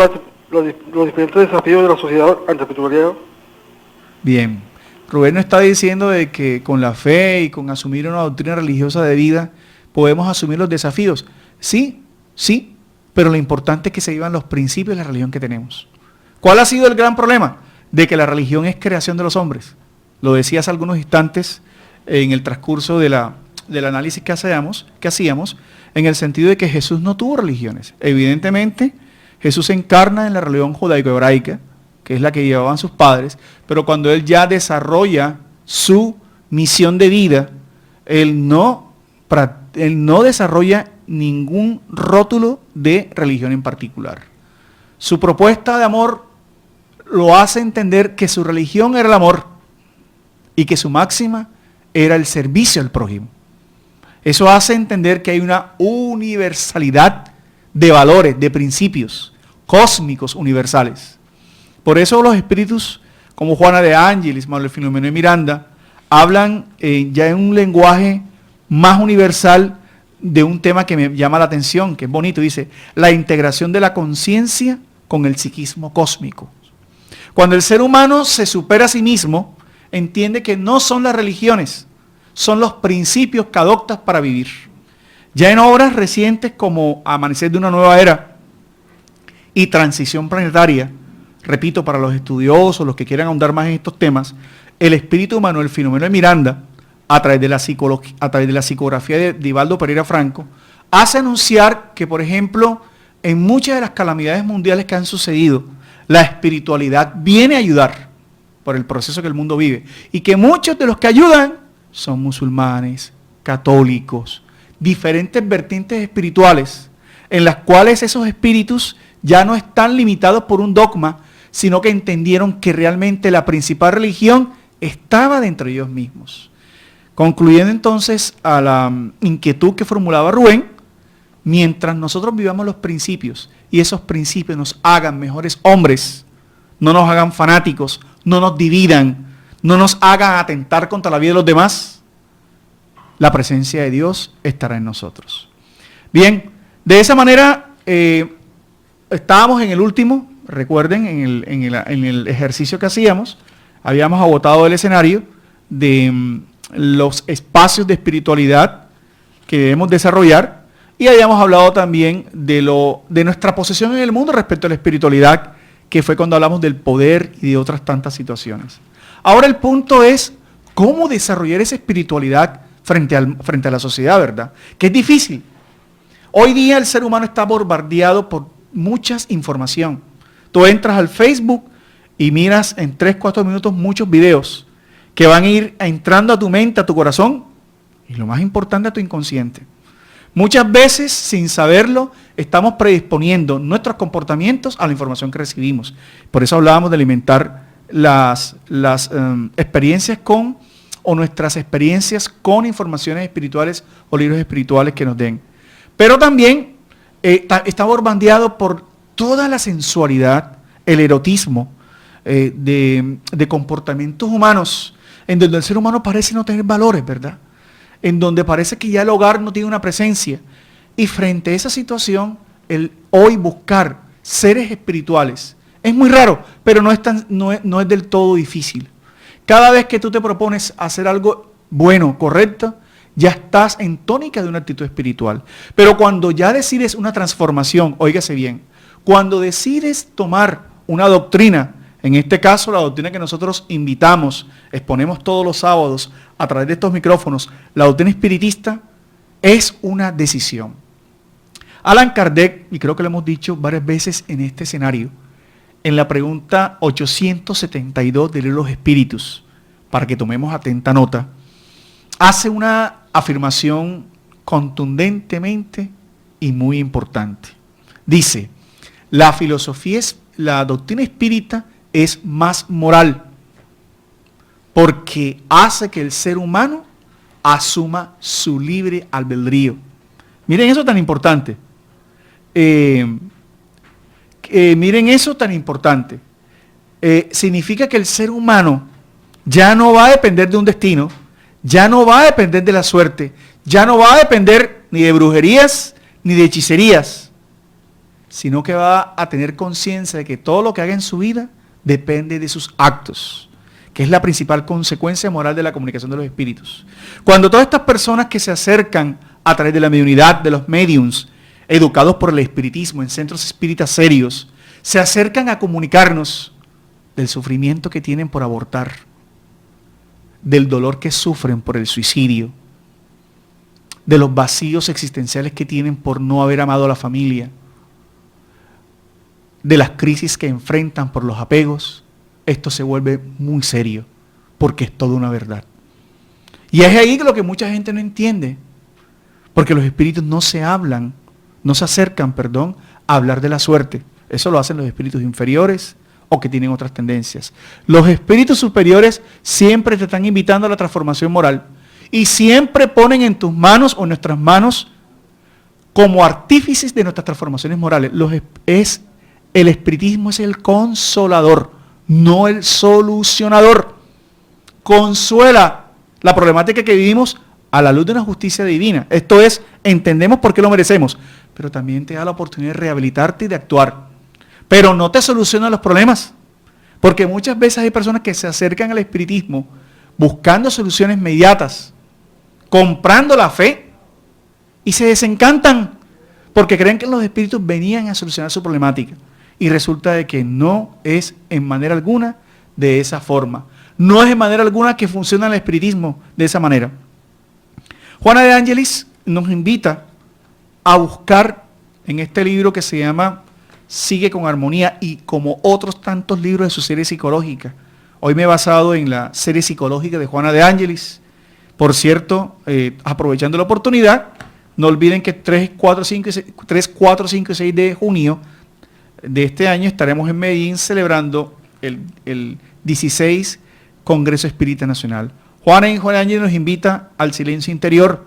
los diferentes desafíos de la sociedad ante la espiritualidad? Bien, Rubén nos está diciendo de que con la fe y con asumir una doctrina religiosa de vida, podemos asumir los desafíos. Sí, sí, pero lo importante es que se vivan los principios de la religión que tenemos. ¿Cuál ha sido el gran problema? De que la religión es creación de los hombres. Lo decía hace algunos instantes en el transcurso del análisis que hacíamos, en el sentido de que Jesús no tuvo religiones. Evidentemente, Jesús se encarna en la religión judaico-hebraica, que es la que llevaban sus padres, pero cuando Él ya desarrolla su misión de vida, Él no desarrolla ningún rótulo de religión en particular. Su propuesta de amor lo hace entender que su religión era el amor y que su máxima era el servicio al prójimo. Eso hace entender que hay una universalidad de valores, de principios cósmicos universales. Por eso los espíritus como Juana de Ángeles, Manuel Filomeno de Miranda, hablan ya en un lenguaje más universal de un tema que me llama la atención, que es bonito. Dice, la integración de la conciencia con el psiquismo cósmico. Cuando el ser humano se supera a sí mismo, entiende que no son las religiones, son los principios que adoptas para vivir. Ya en obras recientes como Amanecer de una nueva era y Transición planetaria, repito, para los estudiosos, los que quieran ahondar más en estos temas, el espíritu de Manuel Filomeno de Miranda, a través de la psicografía de Divaldo Pereira Franco, hace anunciar que, por ejemplo, en muchas de las calamidades mundiales que han sucedido, la espiritualidad viene a ayudar por el proceso que el mundo vive, y que muchos de los que ayudan son musulmanes, católicos, diferentes vertientes espirituales, en las cuales esos espíritus ya no están limitados por un dogma, sino que entendieron que realmente la principal religión estaba dentro de ellos mismos. Concluyendo entonces a la inquietud que formulaba Rubén, mientras nosotros vivamos los principios y esos principios nos hagan mejores hombres, no nos hagan fanáticos, no nos dividan, no nos hagan atentar contra la vida de los demás, la presencia de Dios estará en nosotros. Bien, de esa manera estábamos en el último, recuerden, en el ejercicio que hacíamos, habíamos agotado el escenario de los espacios de espiritualidad que debemos desarrollar y habíamos hablado también de nuestra posición en el mundo respecto a la espiritualidad, que fue cuando hablamos del poder y de otras tantas situaciones. Ahora el punto es cómo desarrollar esa espiritualidad frente a la sociedad, ¿verdad? Que es difícil. Hoy día el ser humano está bombardeado por mucha información. Tú entras al Facebook y miras en 3-4 minutos muchos videos que van a ir entrando a tu mente, a tu corazón y lo más importante, a tu inconsciente. Muchas veces, sin saberlo, estamos predisponiendo nuestros comportamientos a la información que recibimos. Por eso hablábamos de alimentar las experiencias nuestras experiencias con informaciones espirituales o libros espirituales que nos den. Pero también está bombardeado por toda la sensualidad, el erotismo de comportamientos humanos, en donde el ser humano parece no tener valores, ¿verdad? En donde parece que ya el hogar no tiene una presencia. Y frente a esa situación, el hoy buscar seres espirituales es muy raro, pero no es del todo difícil. Cada vez que tú te propones hacer algo bueno, correcto, ya estás en tónica de una actitud espiritual. Pero cuando ya decides una transformación, óigase bien, cuando decides tomar una doctrina, en este caso la doctrina que nosotros exponemos todos los sábados a través de estos micrófonos, la doctrina espiritista, es una decisión. Allan Kardec, y creo que lo hemos dicho varias veces en este escenario, en la pregunta 872 del libro de los Espíritus, para que tomemos atenta nota, hace una afirmación contundentemente y muy importante. Dice, la doctrina espírita es más moral, porque hace que el ser humano asuma su libre albedrío. Miren eso tan importante. Miren eso tan importante. Significa que el ser humano ya no va a depender de un destino, ya no va a depender de la suerte, ya no va a depender ni de brujerías ni de hechicerías, sino que va a tener conciencia de que todo lo que haga en su vida depende de sus actos, que es la principal consecuencia moral de la comunicación de los espíritus. Cuando todas estas personas que se acercan a través de la mediunidad, de los mediums, educados por el espiritismo en centros espíritas serios, se acercan a comunicarnos del sufrimiento que tienen por abortar, del dolor que sufren por el suicidio, de los vacíos existenciales que tienen por no haber amado a la familia, de las crisis que enfrentan por los apegos, esto se vuelve muy serio, porque es toda una verdad. Y es ahí lo que mucha gente no entiende, porque los espíritus no se acercan, a hablar de la suerte. Eso lo hacen los espíritus inferiores o que tienen otras tendencias. Los espíritus superiores siempre te están invitando a la transformación moral y siempre ponen en tus manos o en nuestras manos como artífices de nuestras transformaciones morales. El espiritismo es el consolador, no el solucionador. Consuela la problemática que vivimos a la luz de una justicia divina. Esto es, entendemos por qué lo merecemos, pero también te da la oportunidad de rehabilitarte y de actuar. Pero no te soluciona los problemas, porque muchas veces hay personas que se acercan al espiritismo buscando soluciones inmediatas, comprando la fe, y se desencantan porque creen que los espíritus venían a solucionar su problemática. Y resulta de que no es en manera alguna de esa forma. No es en manera alguna que funciona el espiritismo de esa manera. Juana de Ángelis nos invita a buscar en este libro que se llama Sigue con Armonía, y como otros tantos libros de su serie psicológica. Hoy me he basado en la serie psicológica de Juana de Ángelis. Por cierto, aprovechando la oportunidad, no olviden que 3, 4, 5 y 6 de junio de este año estaremos en Medellín celebrando el 16 Congreso Espírita Nacional. Juana de Ángelis nos invita al silencio interior.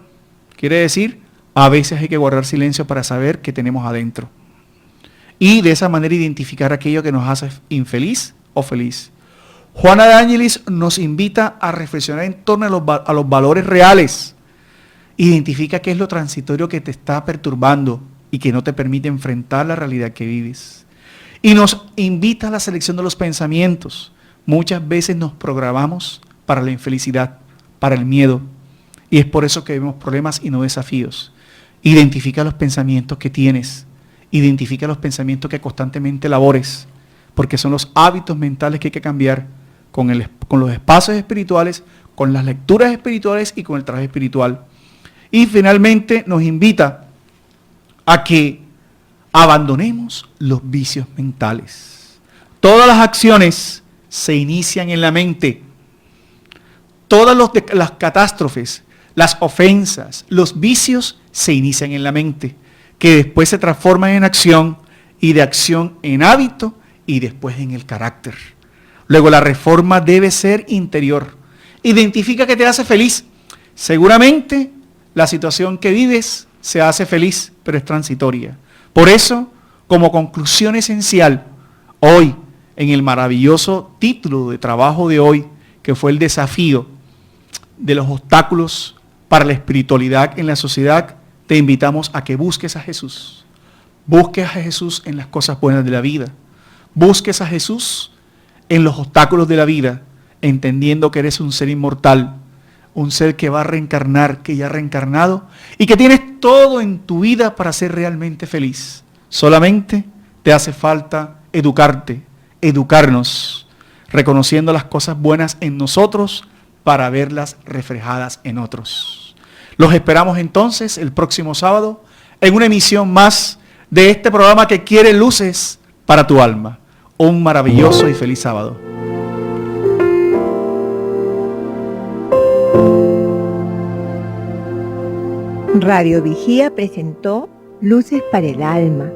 Quiere decir, a veces hay que guardar silencio para saber qué tenemos adentro. Y de esa manera identificar aquello que nos hace infeliz o feliz. Juana de Ángelis nos invita a reflexionar en torno a los valores reales. Identifica qué es lo transitorio que te está perturbando y que no te permite enfrentar la realidad que vives. Y nos invita a la selección de los pensamientos. Muchas veces nos programamos para la infelicidad, para el miedo. Y es por eso que vemos problemas y no desafíos. Identifica los pensamientos que tienes. Identifica los pensamientos que constantemente labores, porque son los hábitos mentales que hay que cambiar con los espacios espirituales, con las lecturas espirituales y con el trabajo espiritual. Y finalmente nos invita a que abandonemos los vicios mentales. Todas las acciones se inician en la mente. Todas las catástrofes, las ofensas, los vicios se inician en la mente, que después se transforman en acción, y de acción en hábito, y después en el carácter. Luego la reforma debe ser interior. Identifica qué te hace feliz. Seguramente la situación que vives se hace feliz, pero es transitoria. Por eso, como conclusión esencial, hoy, en el maravilloso título de trabajo de hoy, que fue el desafío de los obstáculos para la espiritualidad en la sociedad, te invitamos a que busques a Jesús. Busques a Jesús en las cosas buenas de la vida. Busques a Jesús en los obstáculos de la vida, entendiendo que eres un ser inmortal, un ser que va a reencarnar, que ya ha reencarnado, y que tienes todo en tu vida para ser realmente feliz. Solamente te hace falta educarte, educarnos, reconociendo las cosas buenas en nosotros para verlas reflejadas en otros. Los esperamos entonces el próximo sábado en una emisión más de este programa que quiere luces para tu alma. Un maravilloso y feliz sábado. Radio Vigía presentó Luces para el Alma,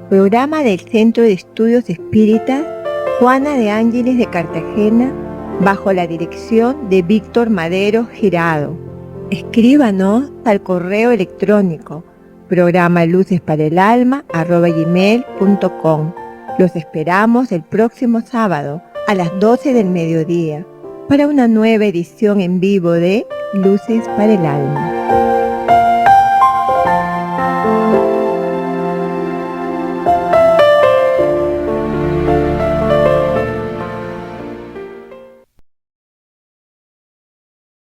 programa del Centro de Estudios Espíritas Juana de Ángelis de Cartagena, bajo la dirección de Víctor Madero Girado. Escríbanos al correo electrónico programalucesparaelalma@gmail.com. Los esperamos el próximo sábado a las 12 del mediodía para una nueva edición en vivo de Luces para el Alma.